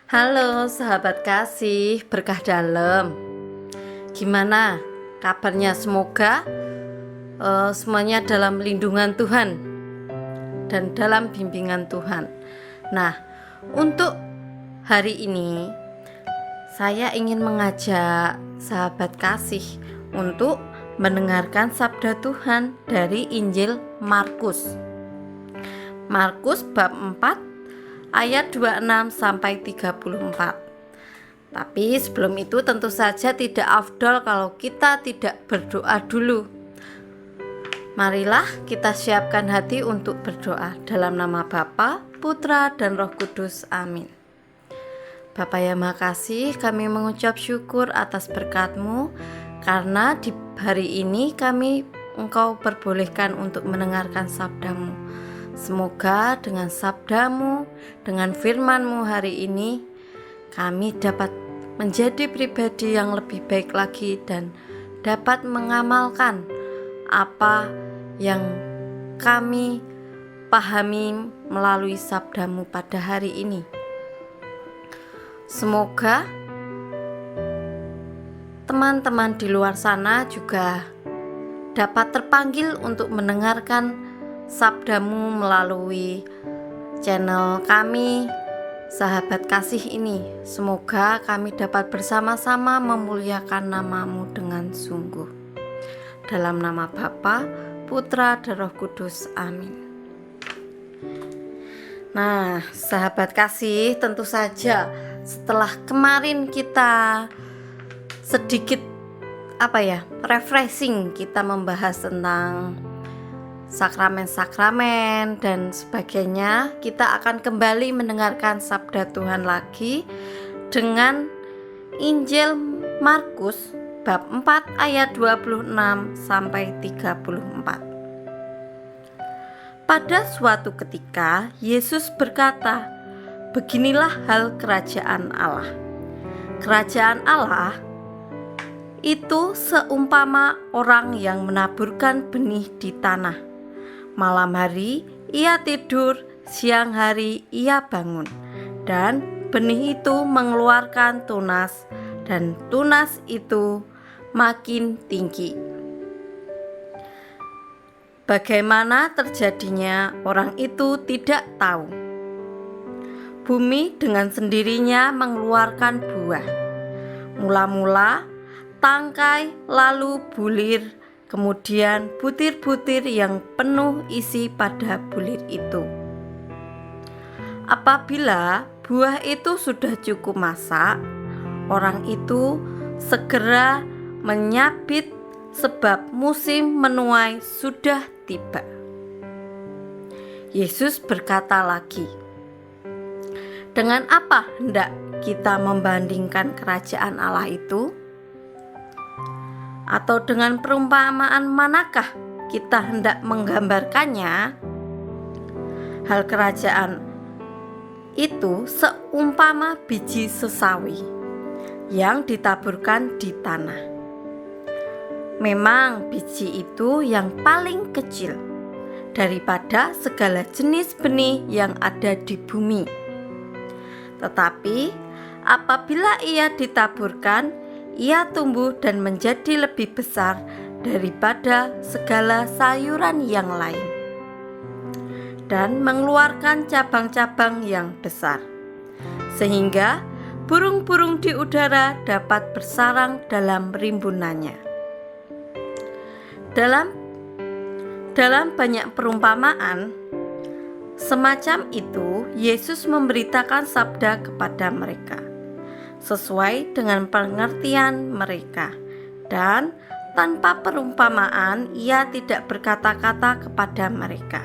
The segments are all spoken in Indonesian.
Halo sahabat kasih berkah dalam. Gimana kabarnya? Semoga semuanya dalam lindungan Tuhan dan dalam bimbingan Tuhan. Nah, untuk hari ini saya ingin mengajak sahabat kasih untuk mendengarkan sabda Tuhan dari Injil Markus. Markus bab 4 ayat 26 sampai 34. Tapi sebelum itu tentu saja tidak afdol kalau kita tidak berdoa dulu. Marilah kita siapkan hati untuk berdoa dalam nama Bapa, Putra, dan Roh Kudus. Amin. Bapa yang Maha Kasih, kami mengucap syukur atas berkat-Mu karena di hari ini Engkau perbolehkan untuk mendengarkan sabda-Mu. Semoga dengan sabda-Mu, dengan firman-Mu hari ini, kami dapat menjadi pribadi yang lebih baik lagi dan dapat mengamalkan apa yang kami pahami melalui sabda-Mu pada hari ini. Semoga teman-teman di luar sana juga dapat terpanggil untuk mendengarkan sabda-Mu melalui channel kami, Sahabat Kasih ini. Semoga kami dapat bersama-sama memuliakan nama-Mu dengan sungguh. Dalam nama Bapa, Putra, dan Roh Kudus. Amin. Nah, sahabat kasih, tentu saja setelah kemarin kita sedikit refreshing, kita membahas tentang sakramen-sakramen dan sebagainya, kita akan kembali mendengarkan sabda Tuhan lagi dengan Injil Markus bab 4 ayat 26 sampai 34. Pada suatu ketika Yesus berkata, "Beginilah hal kerajaan Allah. Kerajaan Allah itu seumpama orang yang menaburkan benih di tanah. Malam hari ia tidur, siang hari ia bangun, dan benih itu mengeluarkan tunas, dan tunas itu makin tinggi. Bagaimana terjadinya orang itu tidak tahu. Bumi dengan sendirinya mengeluarkan buah. Mula-mula tangkai, lalu bulir, kemudian butir-butir yang penuh isi pada bulir itu. Apabila buah itu sudah cukup masak, orang itu segera menyabit sebab musim menuai sudah tiba." Yesus berkata lagi, "Dengan apa hendak kita membandingkan kerajaan Allah itu? Atau dengan perumpamaan manakah kita hendak menggambarkannya? Hal kerajaan itu seumpama biji sesawi yang ditaburkan di tanah. Memang biji itu yang paling kecil daripada segala jenis benih yang ada di bumi. Tetapi apabila ia ditaburkan, ia tumbuh dan menjadi lebih besar daripada segala sayuran yang lain, dan mengeluarkan cabang-cabang yang besar, sehingga burung-burung di udara dapat bersarang dalam rimbunannya." Dalam banyak perumpamaan semacam itu, Yesus memberitakan sabda kepada mereka sesuai dengan pengertian mereka, dan tanpa perumpamaan ia tidak berkata-kata kepada mereka.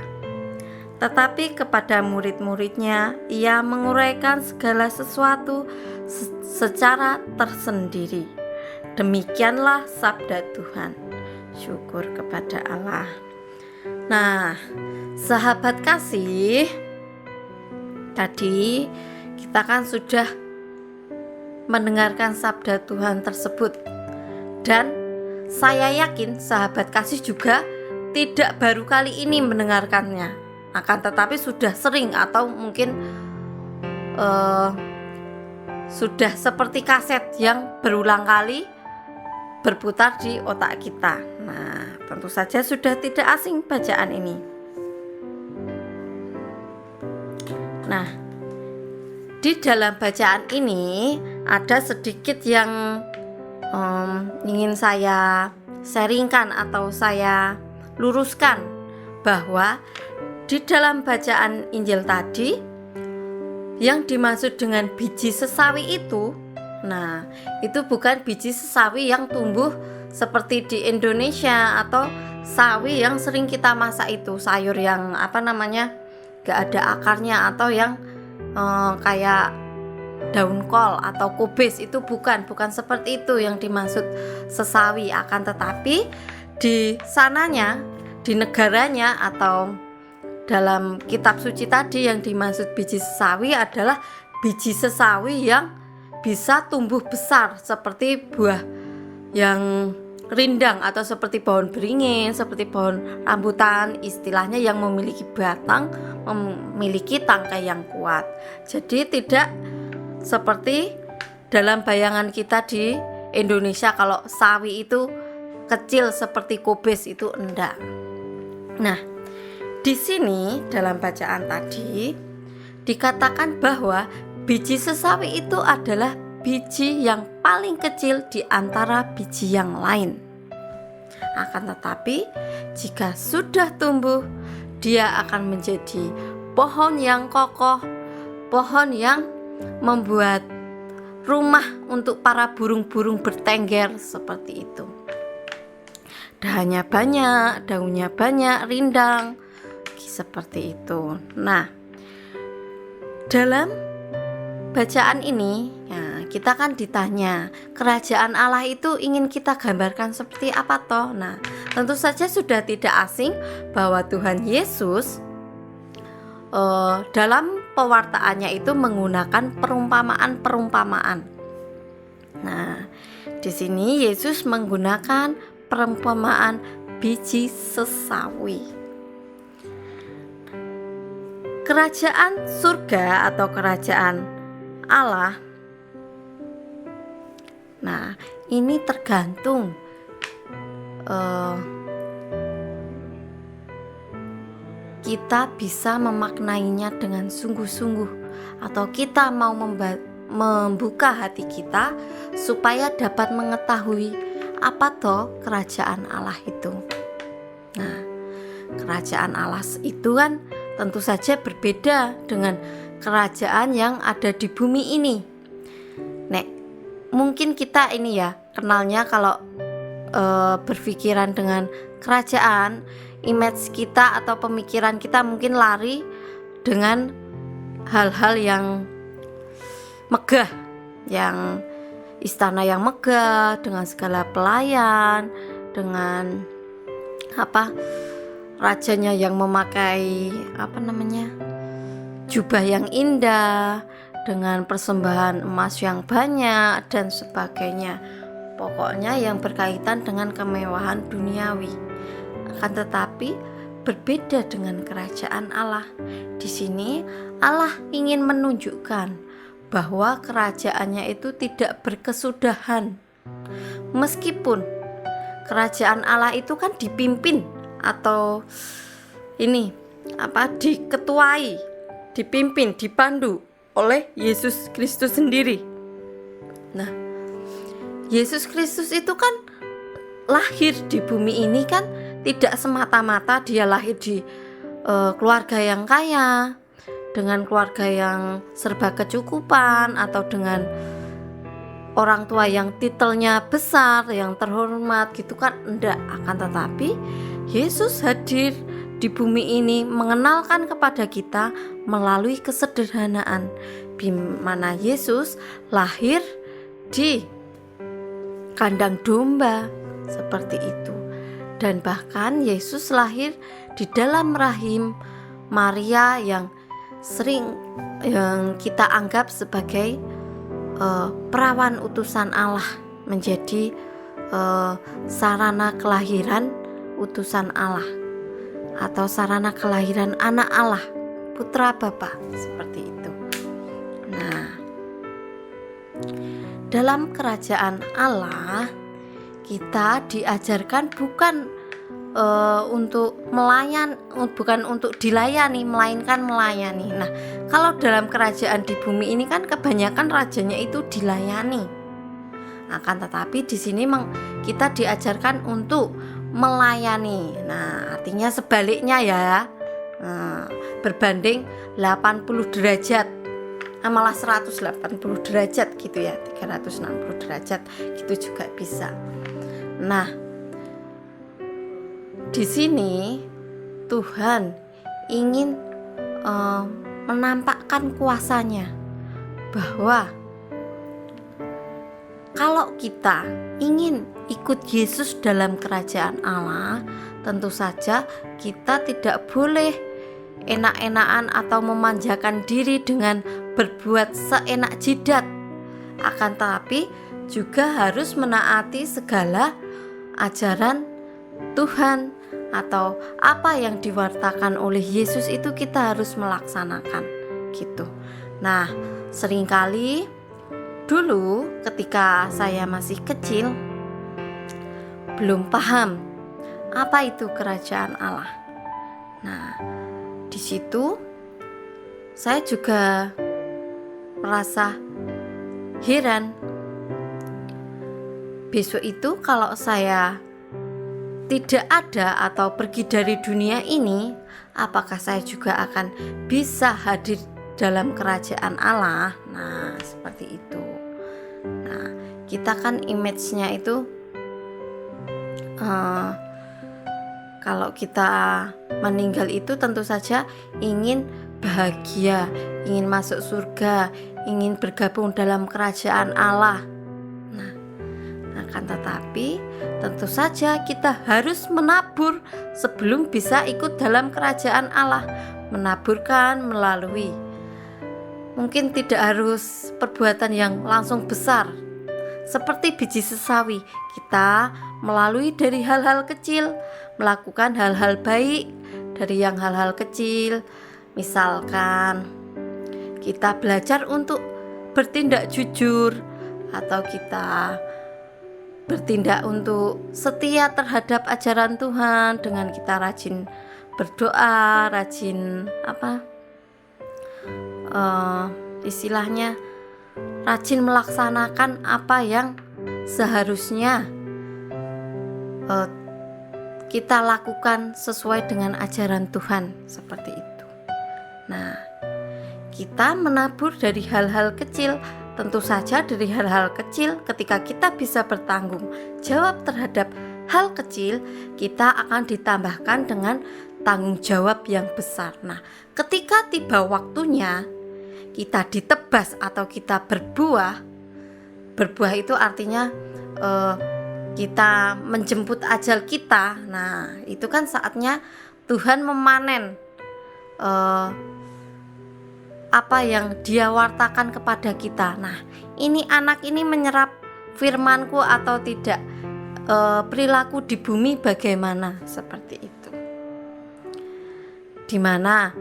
Tetapi kepada murid-muridnya ia menguraikan segala sesuatu secara tersendiri. Demikianlah sabda Tuhan. Syukur kepada Allah. Nah, sahabat kasih, tadi kita kan sudah mendengarkan sabda Tuhan tersebut, dan saya yakin sahabat kasih juga tidak baru kali ini mendengarkannya, akan tetapi sudah sering atau mungkin sudah seperti kaset yang berulang kali berputar di otak kita. Nah, tentu saja sudah tidak asing bacaan ini. Nah, di dalam bacaan ini ada sedikit yang ingin saya sharingkan atau saya luruskan, bahwa di dalam bacaan Injil tadi yang dimaksud dengan biji sesawi itu, nah itu bukan biji sesawi yang tumbuh seperti di Indonesia atau sawi yang sering kita masak itu, sayur yang gak ada akarnya, atau yang kayak daun kol atau kubis. Itu bukan seperti itu yang dimaksud sesawi. Akan tetapi di sananya, di negaranya atau dalam kitab suci tadi, yang dimaksud biji sesawi adalah biji sesawi yang bisa tumbuh besar seperti buah yang rindang, atau seperti pohon beringin, seperti pohon rambutan, istilahnya, yang memiliki batang, memiliki tangkai yang kuat. Jadi tidak seperti dalam bayangan kita di Indonesia, kalau sawi itu kecil seperti kubis, itu enggak. Nah, di sini dalam bacaan tadi dikatakan bahwa biji sesawi itu adalah biji yang paling kecil di antara biji yang lain. Akan tetapi jika sudah tumbuh, dia akan menjadi pohon yang kokoh, pohon yang membuat rumah untuk para burung-burung bertengger, seperti itu. Dahannya banyak, daunnya banyak, rindang, seperti itu. Nah, dalam bacaan ini ya, kita kan ditanya, kerajaan Allah itu ingin kita gambarkan seperti apa toh? Nah, tentu saja sudah tidak asing bahwa Tuhan Yesus dalam pewartaannya itu menggunakan perumpamaan-perumpamaan. Nah, di sini Yesus menggunakan perumpamaan biji sesawi. Kerajaan surga atau kerajaan Allah, nah ini tergantung kita bisa memaknainya dengan sungguh-sungguh, atau kita mau membuka hati kita supaya dapat mengetahui apa toh kerajaan Allah itu. Nah, kerajaan Allah itu kan tentu saja berbeda dengan kerajaan yang ada di bumi ini. Nek, mungkin kita ini ya kenalnya kalau berpikiran dengan kerajaan, image kita atau pemikiran kita mungkin lari dengan hal-hal yang megah, yang istana yang megah dengan segala pelayan, dengan rajanya yang memakai jubah yang indah, dengan persembahan emas yang banyak dan sebagainya. Pokoknya yang berkaitan dengan kemewahan duniawi. Akan tetapi berbeda dengan kerajaan Allah. Di sini Allah ingin menunjukkan bahwa kerajaannya itu tidak berkesudahan. Meskipun kerajaan Allah itu kan dipimpin atau diketuai, dipimpin, dipandu oleh Yesus Kristus sendiri. Nah, Yesus Kristus itu kan lahir di bumi ini kan tidak semata-mata dia lahir di keluarga yang kaya, dengan keluarga yang serba kecukupan, atau dengan orang tua yang titelnya besar, yang terhormat gitu kan, enggak. Akan tetapi Yesus hadir di bumi ini mengenalkan kepada kita melalui kesederhanaan, di mana Yesus lahir di kandang domba seperti itu. Dan bahkan Yesus lahir di dalam rahim Maria yang kita anggap sebagai perawan utusan Allah, menjadi sarana kelahiran utusan Allah atau sarana kelahiran anak Allah, putra Bapa, seperti itu. Nah, Dalam kerajaan Allah, kita diajarkan bukan bukan untuk dilayani, melainkan melayani. Nah, kalau dalam kerajaan di bumi ini kan kebanyakan rajanya itu dilayani. Akan tetapi di sini kita diajarkan untuk melayani. Nah, artinya sebaliknya ya. Berbanding 80 derajat. Malah 180 derajat gitu ya, 360 derajat gitu juga bisa. Nah, di sini Tuhan ingin menampakkan kuasanya, bahwa kalau kita ingin ikut Yesus dalam kerajaan Allah, tentu saja kita tidak boleh enak-enakan atau memanjakan diri dengan berbuat seenak jidat, akan tetapi juga harus menaati segala ajaran Tuhan atau apa yang diwartakan oleh Yesus itu kita harus melaksanakan gitu. Nah, seringkali dulu ketika saya masih kecil belum paham apa itu kerajaan Allah. Nah, di situ saya juga merasa heran. Besok itu kalau saya tidak ada atau pergi dari dunia ini, apakah saya juga akan bisa hadir dalam kerajaan Allah? Nah, seperti itu. Nah, kita kan image-nya itu kalau kita meninggal itu tentu saja ingin bahagia, ingin masuk surga, ingin bergabung dalam kerajaan Allah. Nah, akan tetapi tentu saja kita harus menabur sebelum bisa ikut dalam kerajaan Allah. Menaburkan melalui, mungkin tidak harus perbuatan yang langsung besar, seperti biji sesawi. Kita melalui dari hal-hal kecil, melakukan hal-hal baik dari yang hal-hal kecil. Misalkan kita belajar untuk bertindak jujur, atau kita bertindak untuk setia terhadap ajaran Tuhan dengan kita rajin berdoa, rajin istilahnya rajin melaksanakan apa yang seharusnya kita lakukan sesuai dengan ajaran Tuhan, seperti itu. Nah, kita menabur dari hal-hal kecil. Tentu saja dari hal-hal kecil, ketika kita bisa bertanggung jawab terhadap hal kecil, kita akan ditambahkan dengan tanggung jawab yang besar. Nah, ketika tiba waktunya kita ditebas atau kita berbuah itu artinya kita menjemput ajal kita. Nah, itu kan saatnya Tuhan memanen apa yang Dia wartakan kepada kita. Nah, ini anak ini menyerap firman-Ku atau tidak, perilaku di bumi bagaimana, seperti itu. Di mana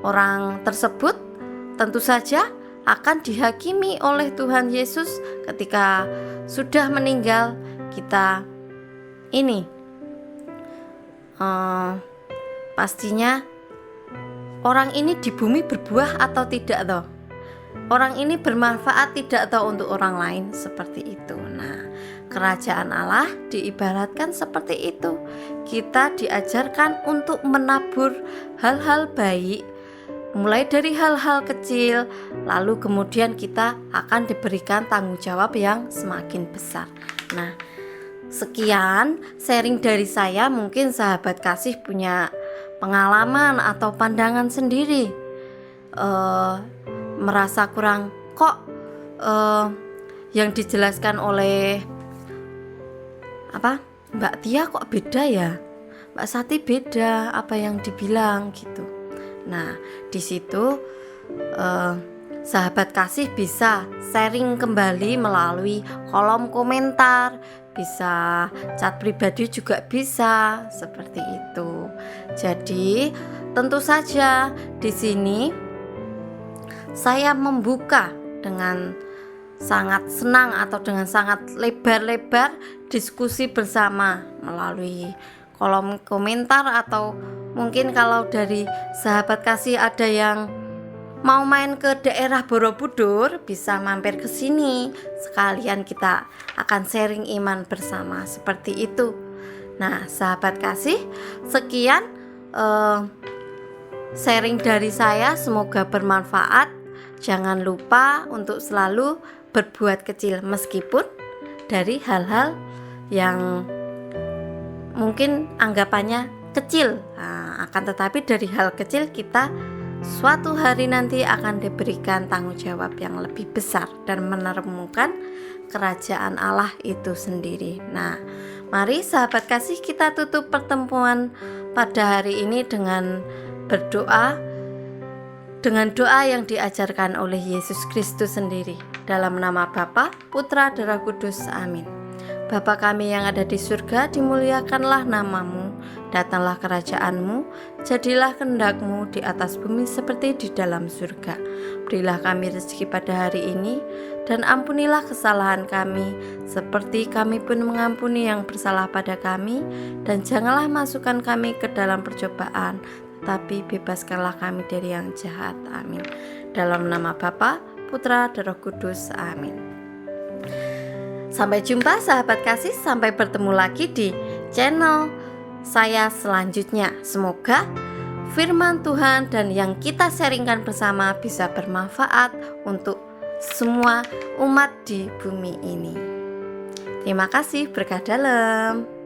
orang tersebut tentu saja akan dihakimi oleh Tuhan Yesus ketika sudah meninggal. Kita ini pastinya orang ini di bumi berbuah atau tidak toh? Orang ini bermanfaat tidak toh untuk orang lain, seperti itu. Nah, kerajaan Allah diibaratkan seperti itu. Kita diajarkan untuk menabur hal-hal baik, mulai dari hal-hal kecil, lalu kemudian kita akan diberikan tanggung jawab yang semakin besar. Nah, sekian sharing dari saya. Mungkin sahabat kasih punya pengalaman atau pandangan sendiri, merasa kurang kok yang dijelaskan oleh Mbak Tia kok beda ya, Mbak Sati beda apa yang dibilang gitu. Nah, di situ sahabat kasih bisa sharing kembali melalui kolom komentar, bisa chat pribadi juga bisa, seperti itu. Jadi tentu saja di sini saya membuka dengan sangat senang atau dengan sangat lebar-lebar diskusi bersama melalui kolom komentar, atau mungkin kalau dari sahabat kasih ada yang mau main ke daerah Borobudur, bisa mampir ke sini. Sekalian kita akan sharing iman bersama seperti itu. Nah, sahabat kasih, sekian sharing dari saya, semoga bermanfaat. Jangan lupa untuk selalu berbuat kecil meskipun dari hal-hal yang mungkin anggapannya kecil. Akan tetapi dari hal kecil kita suatu hari nanti akan diberikan tanggung jawab yang lebih besar dan menemukan kerajaan Allah itu sendiri. Nah, mari sahabat kasih, kita tutup pertemuan pada hari ini dengan berdoa, dengan doa yang diajarkan oleh Yesus Kristus sendiri. Dalam nama Bapa, Putra, dan Roh Kudus. Amin. Bapa kami yang ada di surga, dimuliakanlah namamu, datanglah kerajaanmu, jadilah kehendak-Mu di atas bumi seperti di dalam surga. Berilah kami rezeki pada hari ini, dan ampunilah kesalahan kami, seperti kami pun mengampuni yang bersalah pada kami, dan janganlah masukkan kami ke dalam percobaan, tetapi bebaskanlah kami dari yang jahat. Amin. Dalam nama Bapa, Putra, dan Roh Kudus. Amin. Sampai jumpa sahabat kasih, sampai bertemu lagi di channel saya selanjutnya. Semoga firman Tuhan dan yang kita sharingkan bersama bisa bermanfaat untuk semua umat di bumi ini. Terima kasih, berkah dalam.